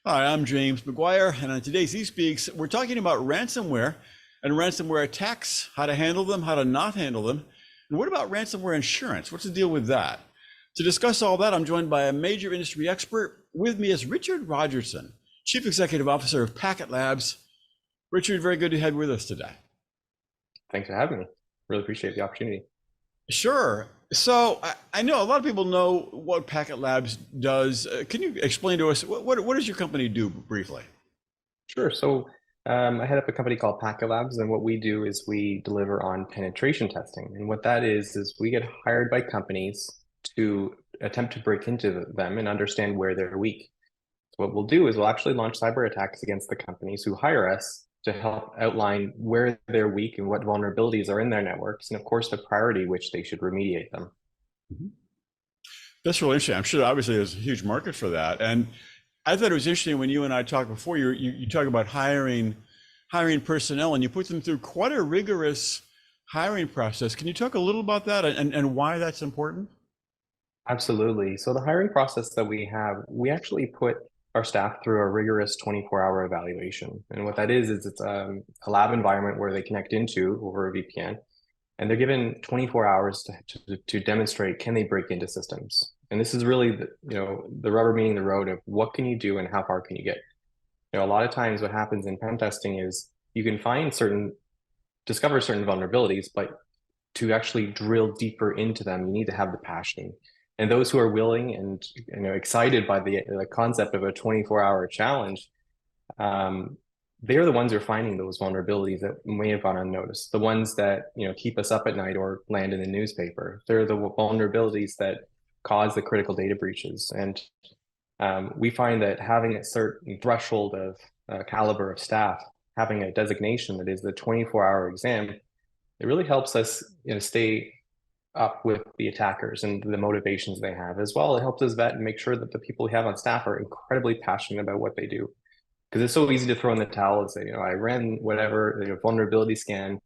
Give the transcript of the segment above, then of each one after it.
Hi, I'm James McGuire, and on today's eSpeaks, we're talking about ransomware and ransomware attacks, how to handle them, how to not handle them. And what about ransomware insurance? What's the deal with that? To discuss all that, I'm joined by a major industry expert. With me is Richard Rogerson, Chief Executive Officer of Packetlabs. Richard, very good to have you with us today. Thanks for having me. Really appreciate the opportunity. Sure. So I know a lot of people know what Packetlabs does. Can you explain to us what does your company do briefly? Sure. I head up a company called Packetlabs, and what we do is we deliver on penetration testing. And what that is we get hired by companies to attempt to break into them and understand where they're weak. So what we'll do is we'll actually launch cyber attacks against the companies who hire us to help outline where they're weak and what vulnerabilities are in their networks, and of course the priority which they should remediate them. Mhm. That's really interesting. I'm sure obviously there's a huge market for that. And I thought it was interesting when you and I talked before, you talk about hiring personnel and you put them through quite a rigorous hiring process. Can you talk a little about that and why that's important? Absolutely. So the hiring process that we have, we actually put our staff through a rigorous 24-hour evaluation. And what that is it's a lab environment where they connect into over a VPN, and they're given 24 hours to demonstrate, can they break into systems? And this is really the rubber meeting the road of what can you do and how far can you get? A lot of times what happens in pen testing is you can discover certain vulnerabilities, but to actually drill deeper into them, you need to have the passion. And those who are willing and excited by the concept of a 24-hour challenge, they're the ones who are finding those vulnerabilities that may have gone unnoticed. The ones that keep us up at night or land in the newspaper. They're the vulnerabilities that cause the critical data breaches. And we find that having a certain threshold of caliber of staff, having a designation that is the 24-hour exam, it really helps us stay up with the attackers and the motivations they have as well. It helps us vet and make sure that the people we have on staff are incredibly passionate about what they do. Because it's so easy to throw in the towel and say, I ran whatever, vulnerability scan,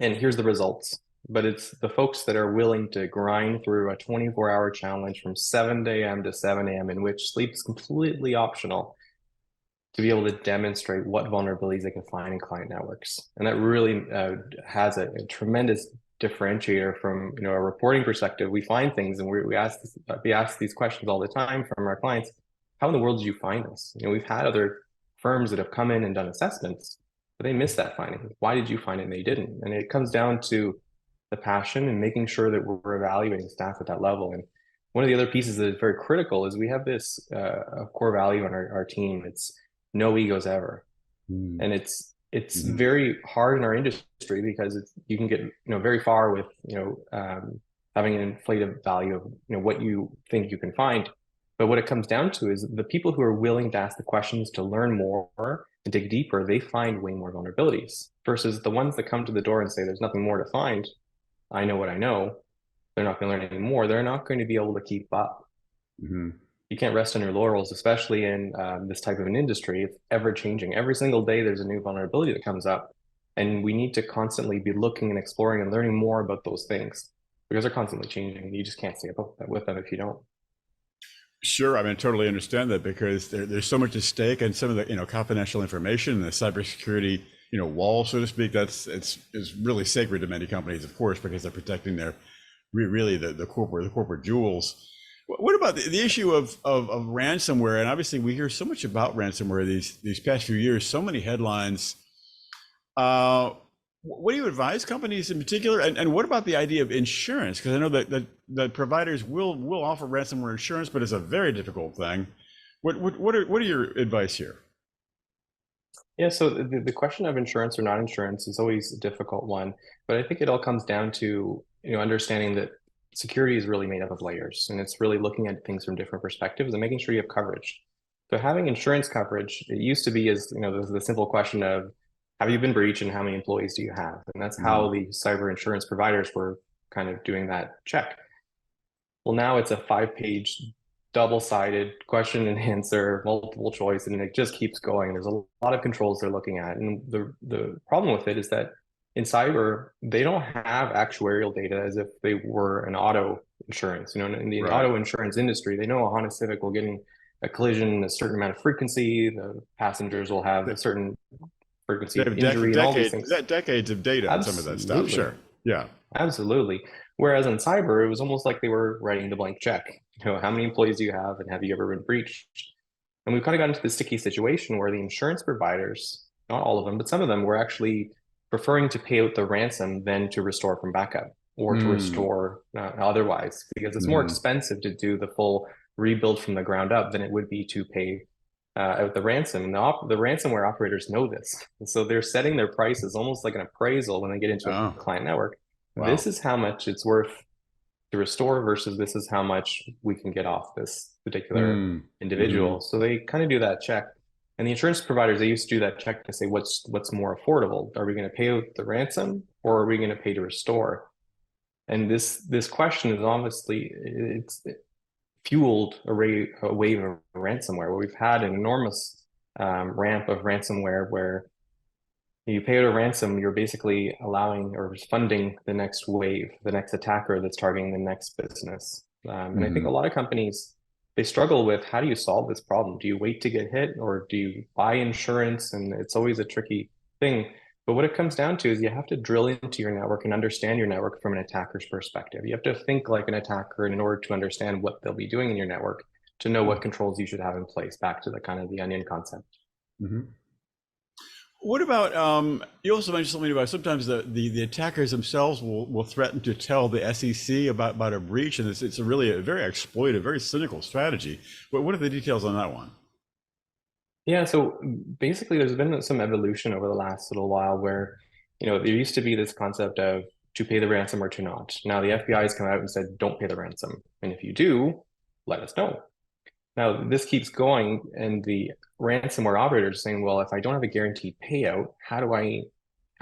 and here's the results. But it's the folks that are willing to grind through a 24-hour challenge from 7 a.m. to 7 a.m. in which sleep is completely optional to be able to demonstrate what vulnerabilities they can find in client networks. And that really has a tremendous differentiator from a reporting perspective. We find things and we ask these questions all the time from our clients. How in the world did you find this? We've had other firms that have come in and done assessments, but they missed that finding. Why did you find it and they didn't? And it comes down to the passion and making sure that we're evaluating staff at that level. And one of the other pieces that is very critical is we have this core value on our team. It's no egos ever. And it's very hard in our industry because you can get very far with having an inflated value of what you think you can find. But what it comes down to is the people who are willing to ask the questions to learn more and dig deeper, they find way more vulnerabilities versus the ones that come to the door and say there's nothing more to find. I know what I know. They're not going to learn any more. They're not going to be able to keep up. Mm-hmm. You can't rest on your laurels, especially in this type of an industry. It's ever changing. Every single day, there's a new vulnerability that comes up. And we need to constantly be looking and exploring and learning more about those things because they're constantly changing. You just can't stay up with them if you don't. Sure, I mean, I totally understand that because there's so much at stake, and some of the confidential information, the cybersecurity wall, so to speak, is really sacred to many companies, of course, because they're protecting their really the corporate jewels. What about the issue of ransomware? And obviously, we hear so much about ransomware these past few years, so many headlines. What do you advise companies in particular? And what about the idea of insurance? Because I know that providers will offer ransomware insurance, but it's a very difficult thing. What are your advice here? Yeah, so the question of insurance or not insurance is always a difficult one, but I think it all comes down to understanding that security is really made up of layers, and it's really looking at things from different perspectives and making sure you have coverage. So having insurance coverage, it used to be as the simple question of have you been breached and how many employees do you have? And that's how the cyber insurance providers were kind of doing that check. Well, now it's a 5-page double-sided question and answer, multiple choice, and it just keeps going. There's a lot of controls they're looking at. And the problem with it is that in cyber, they don't have actuarial data as if they were an auto insurance. In the auto insurance industry, they know a Honda Civic will get a collision, a certain amount of frequency, the passengers will have a certain frequency They of have injury and all these things. decades of data on some of that stuff. Absolutely. Sure. Yeah. Absolutely. Whereas in cyber, it was almost like they were writing the blank check. How many employees do you have and have you ever been breached? And we've kind of gotten into this sticky situation where the insurance providers, not all of them, but some of them were actually preferring to pay out the ransom than to restore from backup or to Mm. restore otherwise, because it's more Hmm. expensive to do the full rebuild from the ground up than it would be to pay out the ransom. And the ransomware operators know this. And so they're setting their prices almost like an appraisal when they get into a Oh, client network. wow. This is how much it's worth to restore versus this is how much we can get off this particular Mm. individual. Hmm. So they kind of do that check. And the insurance providers, they used to do that check to say what's more affordable. Are we going to pay out the ransom or are we going to pay to restore? And this question is obviously it's fueled a wave of ransomware where we've had an enormous ramp of ransomware where you pay out a ransom, you're basically allowing or funding the next wave, the next attacker that's targeting the next business. And I think a Hmm. lot of companies, they struggle with how do you solve this problem? Do you wait to get hit or do you buy insurance? And it's always a tricky thing. But what it comes down to is you have to drill into your network and understand your network from an attacker's perspective. You have to think like an attacker in order to understand what they'll be doing in your network to know what controls you should have in place, back to the kind of the onion concept. Hmm. What about you also mentioned something about sometimes the attackers themselves will threaten to tell the SEC about a breach, and it's really a very exploitive, very cynical strategy. But what are the details on that one? Yeah, so basically there's been some evolution over the last little while where, there used to be this concept of to pay the ransom or to not. Now the FBI has come out and said, don't pay the ransom. And if you do, let us know. Now this keeps going, and the ransomware operators are saying, well, if I don't have a guaranteed payout, how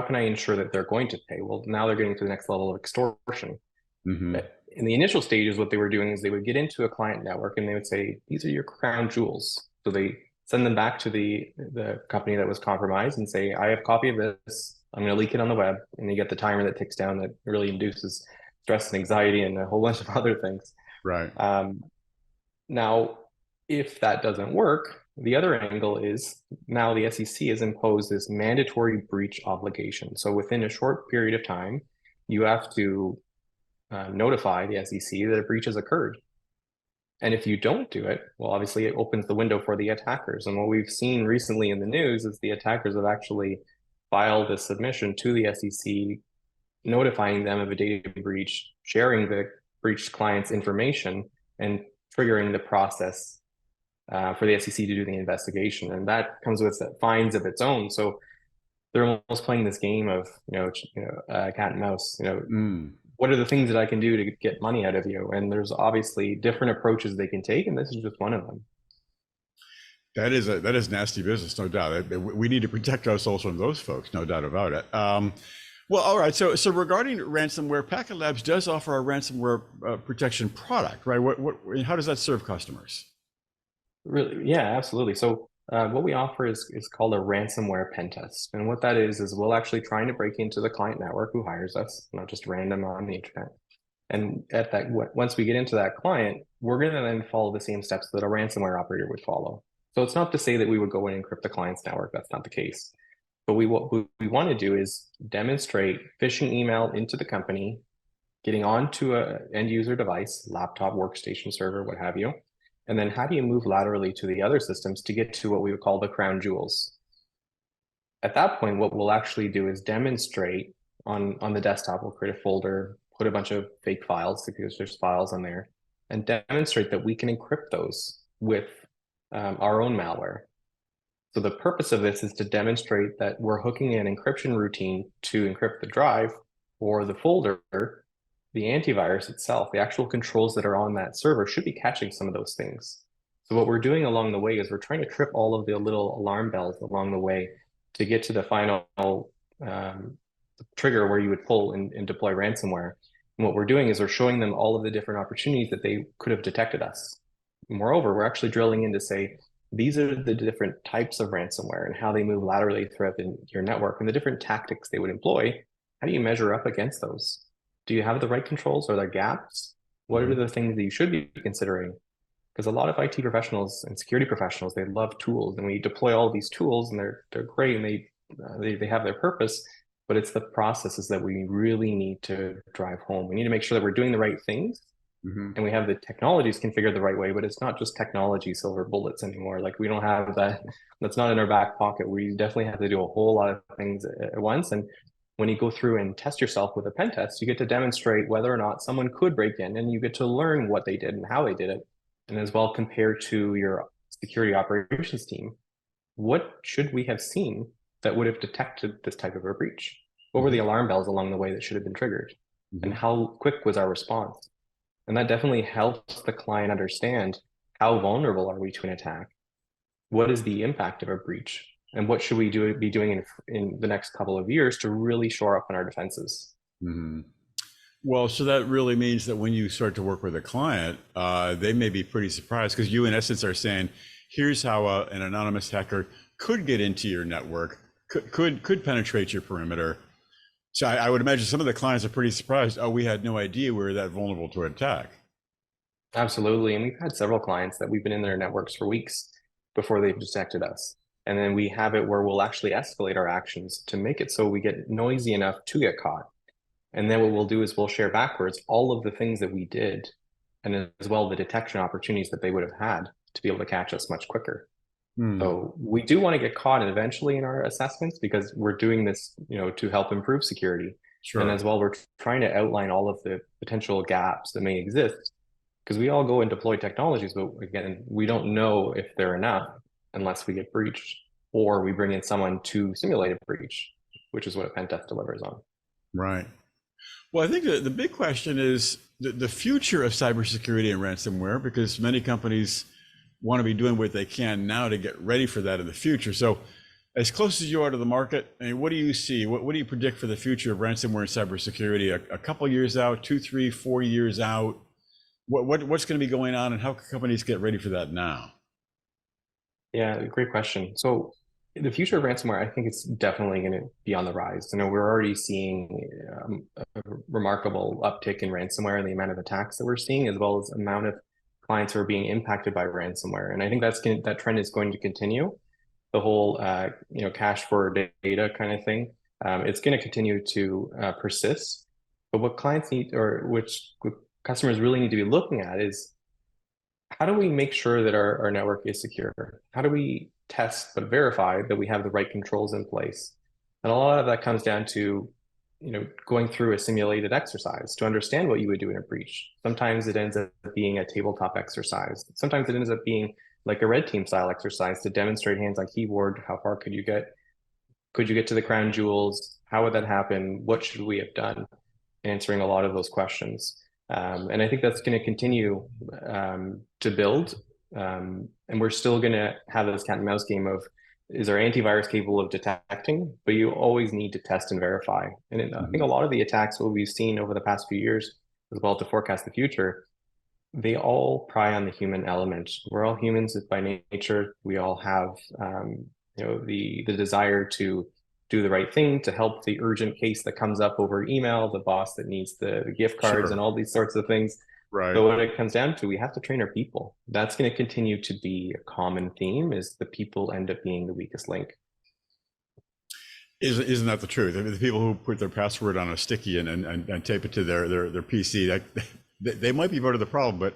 can I ensure that they're going to pay? Well, now they're getting to the next level of extortion. Hmm. In the initial stages, what they were doing is they would get into a client network and they would say, these are your crown jewels. So they send them back to the company that was compromised and say, I have a copy of this. I'm going to leak it on the web. And you get the timer that ticks down that really induces stress and anxiety and a whole bunch of other things. Right. Um, Now, if that doesn't work, the other angle is now the SEC has imposed this mandatory breach obligation. So within a short period of time, you have to notify the SEC that a breach has occurred. And if you don't do it, well, obviously it opens the window for the attackers. And what we've seen recently in the news is the attackers have actually filed a submission to the SEC, notifying them of a data breach, sharing the breached client's information, and triggering the process for the SEC to do the investigation. And that comes with fines of its own. So they're almost playing this game of, cat and mouse, Mm. what are the things that I can do to get money out of you? And there's obviously different approaches they can take, and this is just one of them. That is nasty business, no doubt. We need to protect ourselves from those folks, no doubt about it. Well, all right. So regarding ransomware, Packetlabs does offer a ransomware protection product, right? How does that serve customers? Really, yeah, absolutely. So what we offer is called a ransomware pen test. And what that is we'll actually trying to break into the client network who hires us, not just random on the internet. And once we get into that client, we're going to then follow the same steps that a ransomware operator would follow. So it's not to say that we would go in and encrypt the client's network. That's not the case. But what we want to do is demonstrate phishing email into the company, getting onto a end user device, laptop, workstation, server, what have you. And then how do you move laterally to the other systems to get to what we would call the crown jewels? At that point, what we'll actually do is demonstrate on the desktop, we'll create a folder, put a bunch of fake files because there's files on there, and demonstrate that we can encrypt those with our own malware. So the purpose of this is to demonstrate that we're hooking an encryption routine to encrypt the drive or the folder. The antivirus itself, the actual controls that are on that server should be catching some of those things. So what we're doing along the way is we're trying to trip all of the little alarm bells along the way to get to the final trigger where you would pull and deploy ransomware. And what we're doing is we're showing them all of the different opportunities that they could have detected us. Moreover, we're actually drilling in to say, these are the different types of ransomware and how they move laterally throughout your network and the different tactics they would employ. How do you measure up against those? Do you have the right controls? Are there gaps? What are Mhm. the things that you should be considering? Because a lot of IT professionals and security professionals, they love tools, and we deploy all these tools, and they're great, and they have their purpose. But it's the processes that we really need to drive home. We need to make sure that we're doing the right things, Hmm. and we have the technologies configured the right way. But it's not just technology silver bullets anymore. Like we don't have that. That's not in our back pocket. We definitely have to do a whole lot of things at once. And when you go through and test yourself with a pen test, you get to demonstrate whether or not someone could break in, and you get to learn what they did and how they did it, and as well compare to your security operations team. What should we have seen that would have detected this type of a breach? What were the Hmm. alarm bells along the way that should have been triggered? And Hmm. how quick was our response? And that definitely helps the client understand how vulnerable are we to an attack? What is the impact of a breach? And what should we be doing in the next couple of years to really shore up on our defenses? Hmm. Well, so that really means that when you start to work with a client, they may be pretty surprised because you, in essence, are saying, "Here's how an anonymous hacker could get into your network, could penetrate your perimeter." So I would imagine some of the clients are pretty surprised. Oh, we had no idea we were that vulnerable to attack. Absolutely. And we've had several clients that we've been in their networks for weeks before they've detected us. And then we have it where we'll actually escalate our actions to make it so we get noisy enough to get caught. And then what we'll do is we'll share backwards all of the things that we did, and as well the detection opportunities that they would have had to be able to catch us much quicker. Hmm. So we do want to get caught eventually in our assessments because we're doing this, to help improve security. And Sure. as well, we're trying to outline all of the potential gaps that may exist because we all go and deploy technologies, but again, we don't know if they're enough unless we get breached or we bring in someone to simulate a breach, which is what a pen test delivers on. Right. Well, I think the big question is the future of cybersecurity and ransomware, because many companies want to be doing what they can now to get ready for that in the future. So, as close as you are to the market, I mean, what do you see? What do you predict for the future of ransomware and cybersecurity? A couple years out, 2, 3, 4 years out? What's going to be going on, and how can companies get ready for that now? Yeah, great question. So the future of ransomware, I think it's definitely going to be on the rise. We're already seeing a remarkable uptick in ransomware and the amount of attacks that we're seeing, as well as amount of clients who are being impacted by ransomware. And I think that trend is going to continue. The whole cache for data kind of thing. It's going to continue to persist. But what clients need, or which customers really need to be looking at, is how do we make sure that our network is secure? How do we test but verify that we have the right controls in place? And a lot of that comes down to, going through a simulated exercise to understand what you would do in a breach. Sometimes it ends up being a tabletop exercise. Sometimes it ends up being like a red team style exercise to demonstrate hands on keyboard. How far could you get? Could you get to the crown jewels? How would that happen? What should we have done? Answering a lot of those questions. And I think that's going to continue to build. And we're still going to have this cat and mouse game of, is our antivirus capable of detecting? But you always need to test and verify. And I think a Mhm. lot of the attacks what we've seen over the past few years, as well to forecast the future, they all pry on the human element. We're all humans by nature. We all have, the desire to do the right thing, to help the urgent case that comes up over email, the boss that needs the gift cards, and Sure. all these sorts of things. Right. So what it comes down to, we have to train our people. That's going to continue to be a common theme. Is the people end up being the weakest link? Isn't that the truth? I mean, the people who put their password on a sticky and tape it to their PC, that they might be part of the problem. But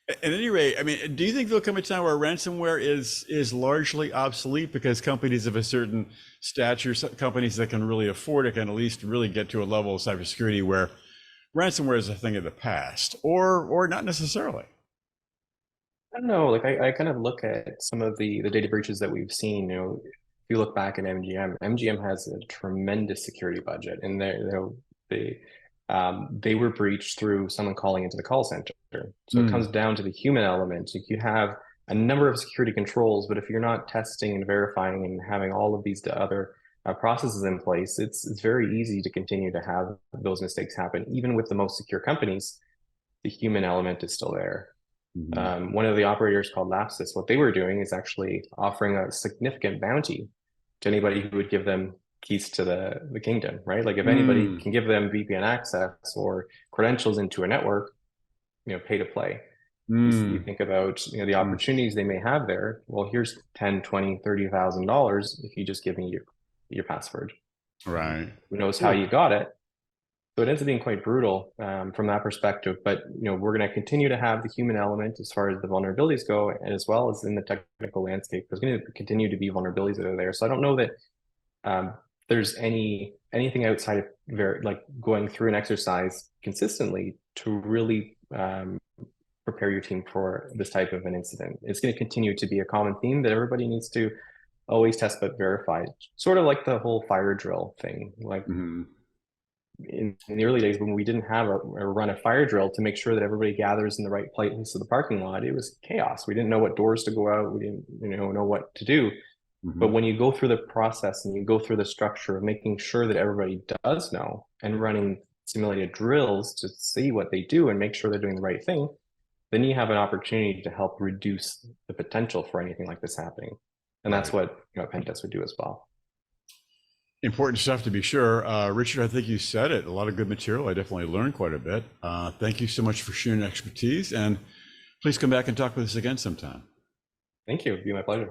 at any rate, I mean, do you think there'll come a time where ransomware is largely obsolete because companies of a certain stature, companies that can really afford it, can at least really get to a level of cybersecurity where ransomware is a thing of the past, or not necessarily? I don't know. Like I kind of look at some of the data breaches that we've seen. If you look back at MGM has a tremendous security budget, and they were breached through someone calling into the call center. So it comes Mm, down to the human element. Like you have a number of security controls, but if you're not testing and verifying and having all of these other processes in place, it's very easy to continue to have those mistakes happen. Even with the most secure companies, the human element is still there. mhm. One of the operators called Lapsus, what they were doing is actually offering a significant bounty to anybody who would give them keys to the kingdom, right? Like if anybody Mm, can give them VPN access or credentials into a network, pay to play. You think about, the opportunities they may have there. Well, here's 10, 20, $30,000 if you just give me your password. Right. Who knows how you got it? So it ends up being quite brutal from that perspective. But we're going to continue to have the human element as far as the vulnerabilities go, and as well as in the technical landscape. There's going to continue to be vulnerabilities that are there. So I don't know that there's anything outside of like going through an exercise consistently to really prepare your team for this type of an incident. It's going to continue to be a common theme that everybody needs to always test but verify. Sort of like the whole fire drill thing. Like in the early days when we didn't have a run a fire drill to make sure that everybody gathers in the right place of the parking lot, it was chaos. We didn't know what doors to go out. We didn't know what to do. But when you go through the process and you go through the structure of making sure that everybody does know and running simulated drills to see what they do and make sure they're doing the right thing, then you have an opportunity to help reduce the potential for anything like this happening. And that's what a pen test would do as well. Important stuff, to be sure. Richard, I think you said it. A lot of good material. I definitely learned quite a bit. Thank you so much for sharing expertise, and please come back and talk with us again sometime. Thank you. It'd be my pleasure.